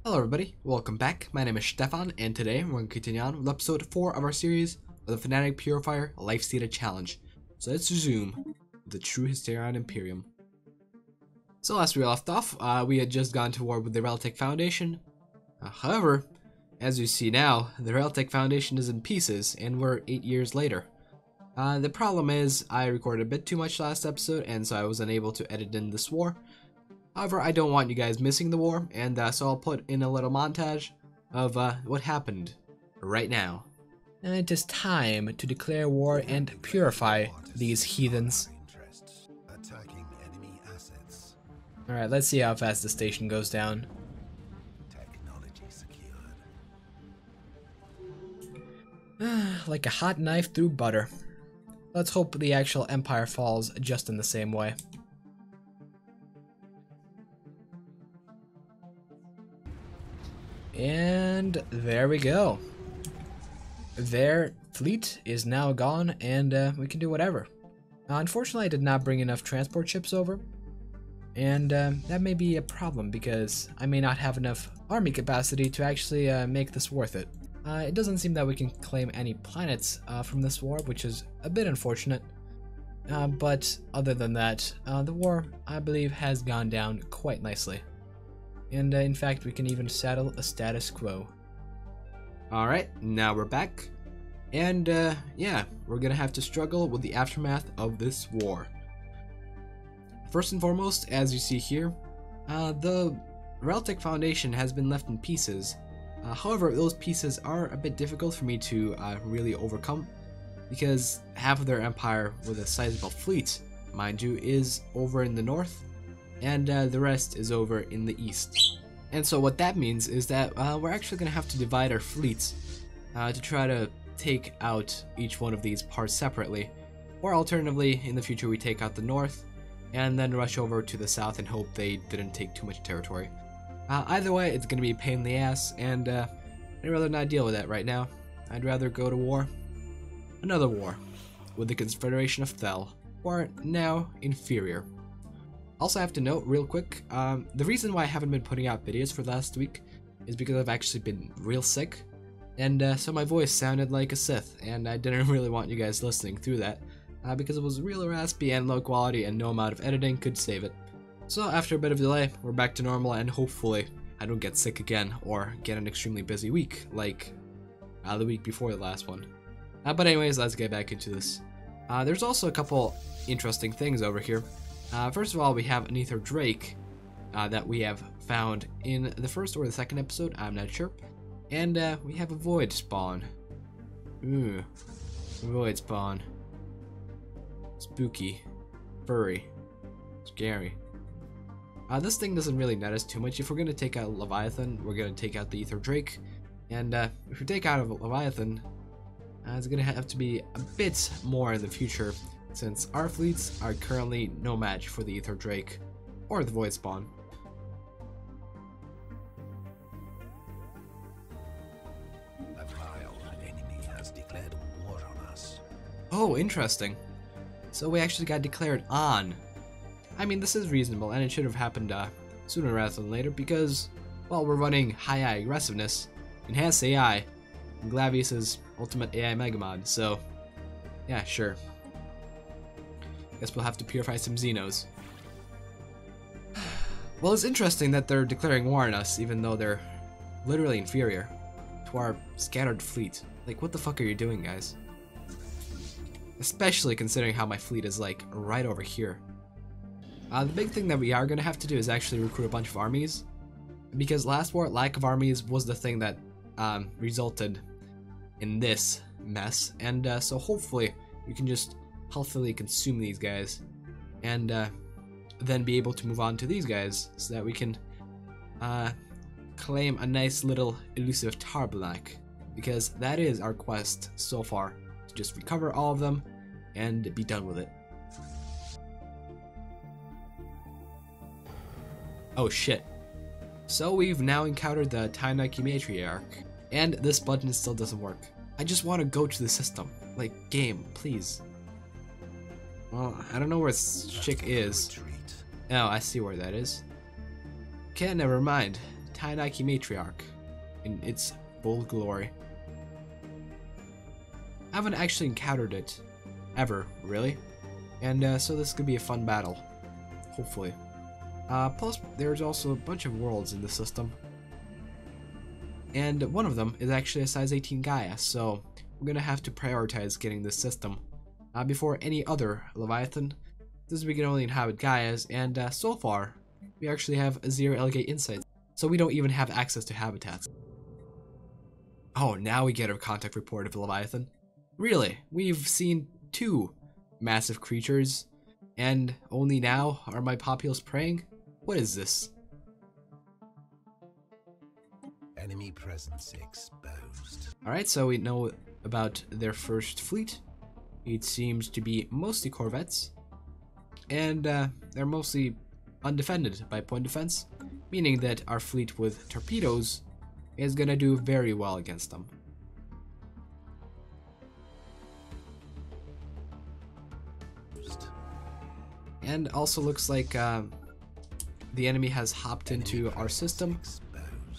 Hello everybody, welcome back. My name is Stefan, and today we're going to continue on with episode 4 of our series of the Fanatic Purifier Life Seated Challenge. So let's resume the True Hysterion Imperium. So last we left off, we had just gone to war with the Realtech Foundation. However, as you see now, the Realtech Foundation is in pieces, and we're 8 years later. The problem is, I recorded a bit too much last episode, and so I was unable to edit in this war. However, I don't want you guys missing the war, and so I'll put in a little montage of what happened right now. And it is time to declare war and purify these heathens. Alright, let's see how fast the station goes down. Like a hot knife through butter. Let's hope the actual empire falls just in the same way. And there we go. Their fleet is now gone, and we can do whatever. Unfortunately, I did not bring enough transport ships over, and that may be a problem because I may not have enough army capacity to actually make this worth it. It doesn't seem that we can claim any planets from this war, which is a bit unfortunate. But other than that, the war, I believe, has gone down quite nicely. And in fact, we can even saddle a status quo. Alright, now we're back. And yeah, we're gonna have to struggle with the aftermath of this war. First and foremost, as you see here, the Realtech Foundation has been left in pieces. However, those pieces are a bit difficult for me to really overcome, because half of their empire with a sizable fleet, mind you, is over in the north, and the rest is over in the east. And so what that means is that we're actually going to have to divide our fleets to try to take out each one of these parts separately, or alternatively, in the future we take out the north and then rush over to the south and hope they didn't take too much territory. Either way, it's going to be a pain in the ass, and I'd rather not deal with that right now. I'd rather go to war, another war, with the Confederation of Thel, who are now inferior. Also, I have to note real quick, the reason why I haven't been putting out videos for last week is because I've actually been real sick, and so my voice sounded like a Sith, and I didn't really want you guys listening through that, because it was real raspy and low quality, and no amount of editing could save it. So after a bit of delay, we're back to normal, and hopefully I don't get sick again, or get an extremely busy week, like the week before the last one. But anyways, let's get back into this. There's also a couple interesting things over here. First of all, we have an Ether Drake that we have found in the first or the second episode, I'm not sure. And we have a Void Spawn. Ooh, Void Spawn. Spooky. Furry. Scary. This thing doesn't really net us too much. If we're going to take out Leviathan, we're going to take out the Ether Drake. And if we take out Leviathan, it's going to have to be a bit more in the future, since our fleets are currently no match for the Ether Drake or the Void Spawn. A vile enemy has declared war on us. Oh, interesting. So we actually got declared on. I mean, this is reasonable, and it should have happened sooner rather than later, because, well, we're running high aggressiveness, enhanced AI, and Glavius' ultimate AI Megamod, so yeah, sure. Guess we'll have to purify some xenos. Well, it's interesting that they're declaring war on us, even though they're literally inferior to our scattered fleet. Like, what the fuck are you doing, guys? Especially considering how my fleet is, like, right over here. The big thing that we are going to have to do is actually recruit a bunch of armies, because last war, lack of armies was the thing that resulted in this mess, and so hopefully we can just healthily consume these guys, and then be able to move on to these guys, so that we can claim a nice little elusive Tarblack, because that is our quest so far, to just recover all of them and be done with it. Oh shit. So we've now encountered the Tainaki Matriarch, and this button still doesn't work. I just want to go to the system. Like, game, please. Well, I don't know where this chick is. Oh, I see where that is. Okay, never mind. Tainaki Matriarch in its full glory. I haven't actually encountered it ever, really, and so this could be a fun battle, hopefully. Plus, there's also a bunch of worlds in the system, and one of them is actually a size 18 Gaia, so we're gonna have to prioritize getting this system before any other Leviathan, since we can only inhabit Gaias, and so far, we actually have 0 LG insights, so we don't even have access to habitats. Oh, now we get a contact report of Leviathan. Really? We've seen 2 massive creatures, and only now are my populace praying? What is this? Enemy presence exposed. Alright, so we know about their first fleet. It seems to be mostly corvettes, and they're mostly undefended by point defense, meaning that our fleet with torpedoes is gonna do very well against them. And also looks like the enemy has hopped into our system,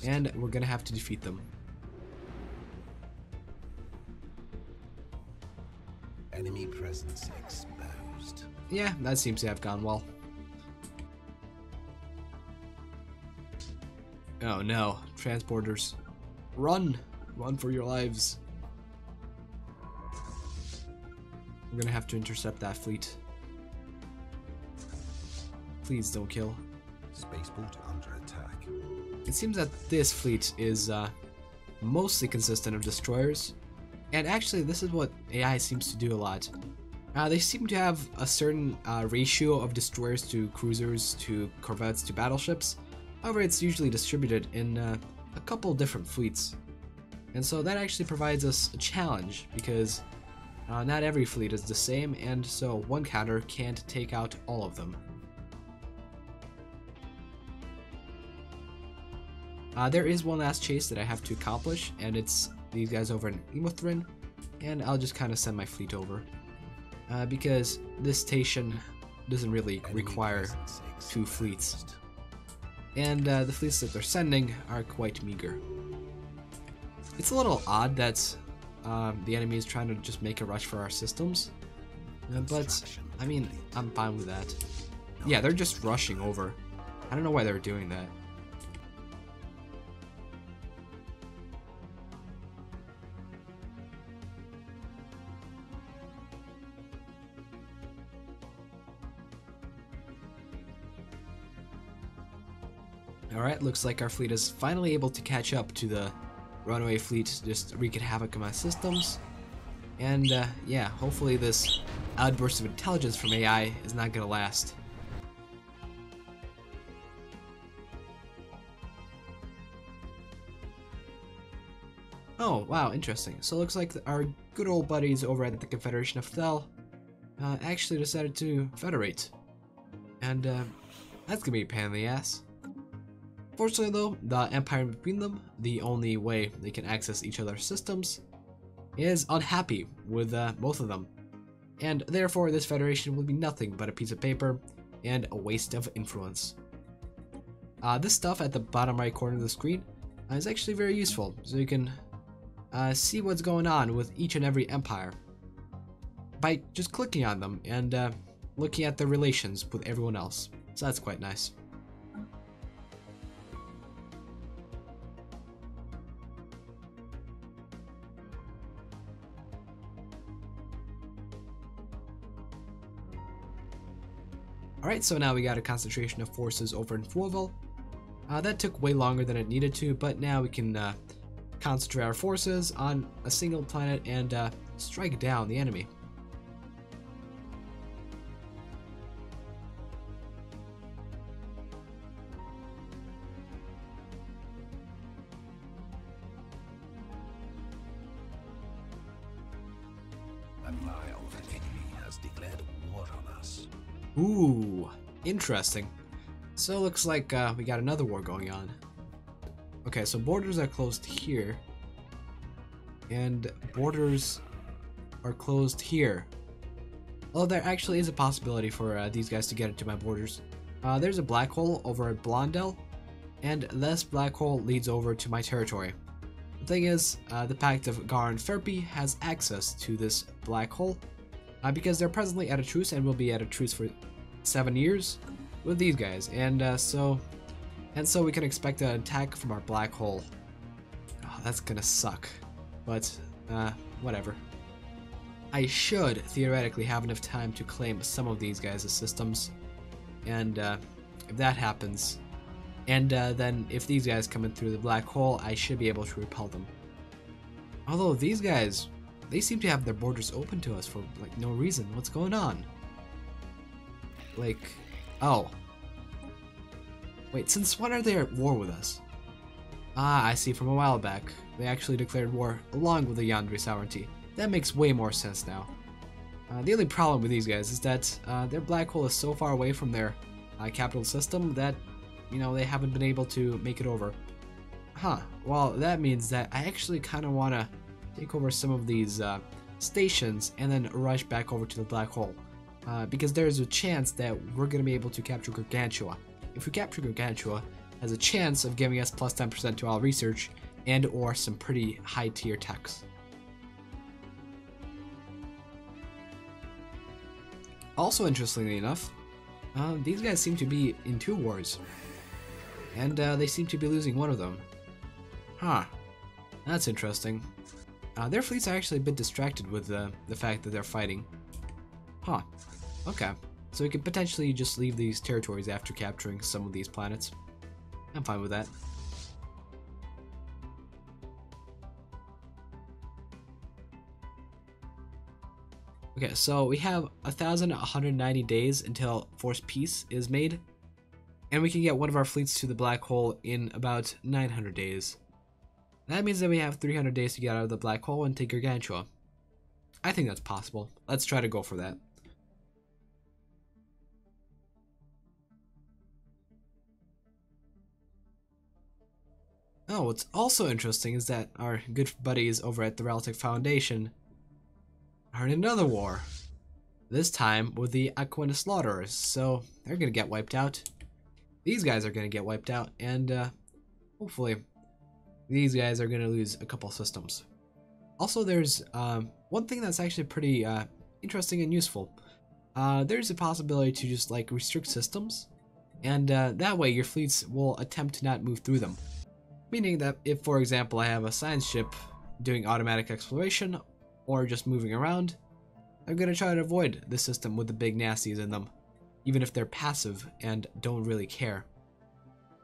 and we're gonna have to defeat them. Enemy presence exposed. Yeah, that seems to have gone well. Oh no, transporters. Run! Run for your lives. We're gonna have to intercept that fleet. Please don't kill. Spaceport under attack. It seems that this fleet is mostly consistent of destroyers, and actually this is what AI seems to do a lot. They seem to have a certain ratio of destroyers to cruisers to corvettes to battleships. However, it's usually distributed in a couple different fleets, and so that actually provides us a challenge because not every fleet is the same, and so one counter can't take out all of them. There is one last chase that I have to accomplish, and it's these guys over in Immersive, and I'll just kind of send my fleet over because this station doesn't really require 2 fleets, and the fleets that they're sending are quite meager. It's a little odd that the enemy is trying to just make a rush for our systems, but I mean, I'm fine with that. Yeah, they're just rushing over. I don't know why they're doing that. Alright, looks like our fleet is finally able to catch up to the runaway fleet, just wreaking havoc on my systems. And yeah, hopefully this outburst of intelligence from AI is not gonna last. Oh, wow, interesting. So it looks like our good old buddies over at the Confederation of Thel actually decided to federate. And that's gonna be a pain in the ass. Fortunately though, the empire between them, the only way they can access each other's systems, is unhappy with both of them. And therefore this federation will be nothing but a piece of paper and a waste of influence. This stuff at the bottom right corner of the screen is actually very useful, so you can see what's going on with each and every empire by just clicking on them and looking at their relations with everyone else. So that's quite nice. Alright, so now we got a concentration of forces over in Fuovel. That took way longer than it needed to, but now we can concentrate our forces on a single planet and strike down the enemy. Admiral, the enemy has declared war on us. Ooh, interesting. So it looks like we got another war going on. Okay, so borders are closed here. And borders are closed here. Although there actually is a possibility for these guys to get into my borders. There's a black hole over at Blondel. and this black hole leads over to my territory. The thing is, the Pact of Garan Ferpi has access to this black hole because they're presently at a truce and will be at a truce for 7 years with these guys, and so we can expect an attack from our black hole. Oh, that's gonna suck, but whatever. I should theoretically have enough time to claim some of these guys as systems, and if that happens, and then if these guys come in through the black hole, I should be able to repel them. Although these guys, they seem to have their borders open to us for like no reason. What's going on? Like, oh. Wait, since when are they at war with us? Ah, I see, from a while back. They actually declared war along with the Yandere sovereignty. That makes way more sense now. The only problem with these guys is that their black hole is so far away from their capital system that, you know, they haven't been able to make it over. Huh, well, that means that I actually kind of want to take over some of these stations and then rush back over to the black hole. Because there's a chance that we're going to be able to capture Gargantua. If we capture Gargantua, it has a chance of giving us plus 10% to all research and or some pretty high tier techs. Also, interestingly enough, these guys seem to be in 2 wars, and they seem to be losing one of them. Huh, that's interesting. Their fleets are actually a bit distracted with the fact that they're fighting. Huh, okay. So we could potentially just leave these territories after capturing some of these planets. I'm fine with that. Okay, so we have 1,190 days until forced peace is made, and we can get one of our fleets to the black hole in about 900 days. That means that we have 300 days to get out of the black hole and take Gargantua. I think that's possible. Let's try to go for that. Oh, what's also interesting is that our good buddies over at the Realtek Foundation are in another war. This time with the Aquina Slaughterers, so they're gonna get wiped out. These guys are gonna get wiped out, and hopefully these guys are gonna lose a couple systems. Also, there's one thing that's actually pretty interesting and useful. There's a possibility to just like restrict systems, and that way your fleets will attempt to not move through them. Meaning that if, for example, I have a science ship doing automatic exploration or just moving around, I'm going to try to avoid the system with the big nasties in them, even if they're passive and don't really care.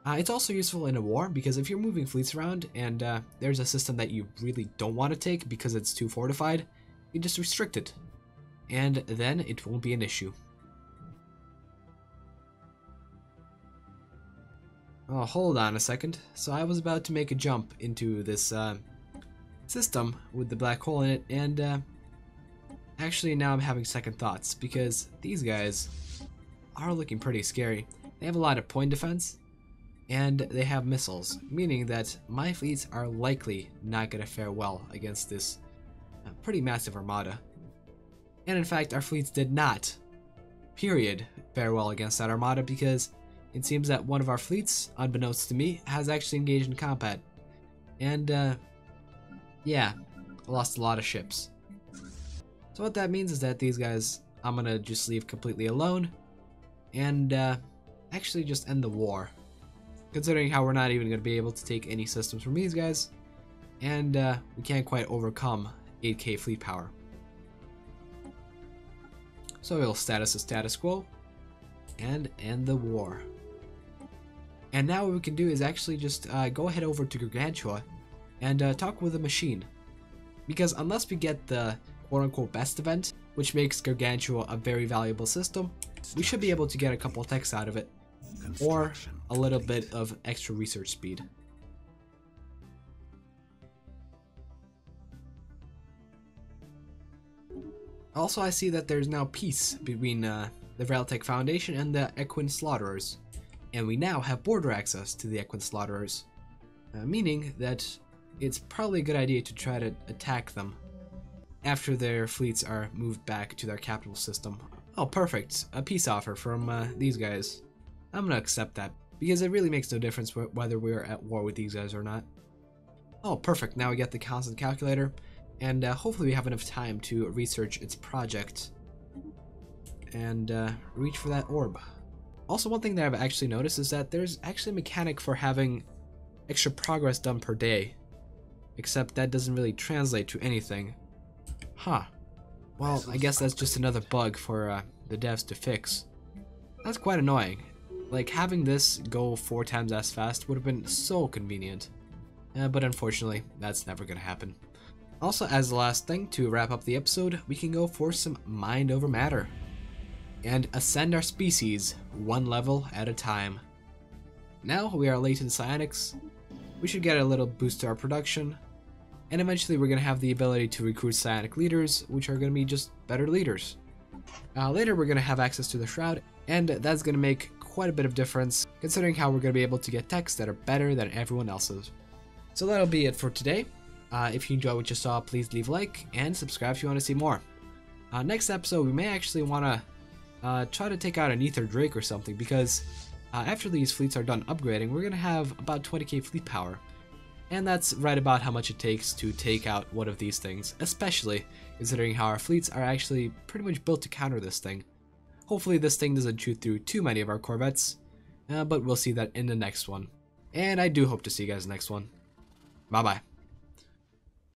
It's also useful in a war because if you're moving fleets around and there's a system that you really don't want to take because it's too fortified, you just restrict it, and then it won't be an issue. Oh, hold on a second. So I was about to make a jump into this system with the black hole in it, and actually now I'm having second thoughts because these guys are looking pretty scary. They have a lot of point defense, and they have missiles, meaning that my fleets are likely not going to fare well against this pretty massive armada. And in fact, our fleets did not, period, fare well against that armada because it seems that one of our fleets, unbeknownst to me, has actually engaged in combat. And, yeah, lost a lot of ships. So what that means is that these guys, I'm gonna just leave completely alone, and, actually just end the war. Considering how we're not even gonna be able to take any systems from these guys, and, we can't quite overcome 8k fleet power. So we'll status the status quo, and end the war. And now what we can do is actually just go ahead over to Gargantua and talk with the machine. Because unless we get the quote-unquote best event, which makes Gargantua a very valuable system, we should be able to get a couple techs out of it, or a little bit of extra research speed. Also, I see that there's now peace between the Realtek Foundation and the Equine Slaughterers, and we now have border access to the Equine Slaughterers, meaning that it's probably a good idea to try to attack them after their fleets are moved back to their capital system. Oh, perfect, a peace offer from these guys. I'm gonna accept that. because it really makes no difference whether we're at war with these guys or not. Oh, perfect. Now we get the constant calculator, and hopefully we have enough time to research its project and reach for that orb. Also, one thing that I've actually noticed is that there's actually a mechanic for having extra progress done per day, except that doesn't really translate to anything. Huh. Well, I guess that's just another bug for the devs to fix. That's quite annoying. Like, having this go 4 times as fast would have been so convenient. But unfortunately, that's never gonna happen. Also, as the last thing to wrap up the episode, we can go for some mind over matter and ascend our species 1 level at a time. Now we are latent psionics. We should get a little boost to our production, and eventually we're going to have the ability to recruit psionic leaders, which are going to be just better leaders. Later we're going to have access to the Shroud, and that's going to make quite a bit of difference, considering how we're going to be able to get techs that are better than everyone else's. So that'll be it for today. If you enjoyed what you saw, please leave a like, and subscribe if you want to see more. Next episode, we may actually want to try to take out an Ether Drake or something, because after these fleets are done upgrading, we're going to have about 20k fleet power. And that's right about how much it takes to take out one of these things, especially considering how our fleets are actually pretty much built to counter this thing. Hopefully this thing doesn't shoot through too many of our corvettes, but we'll see that in the next one. And I do hope to see you guys next one. Bye bye.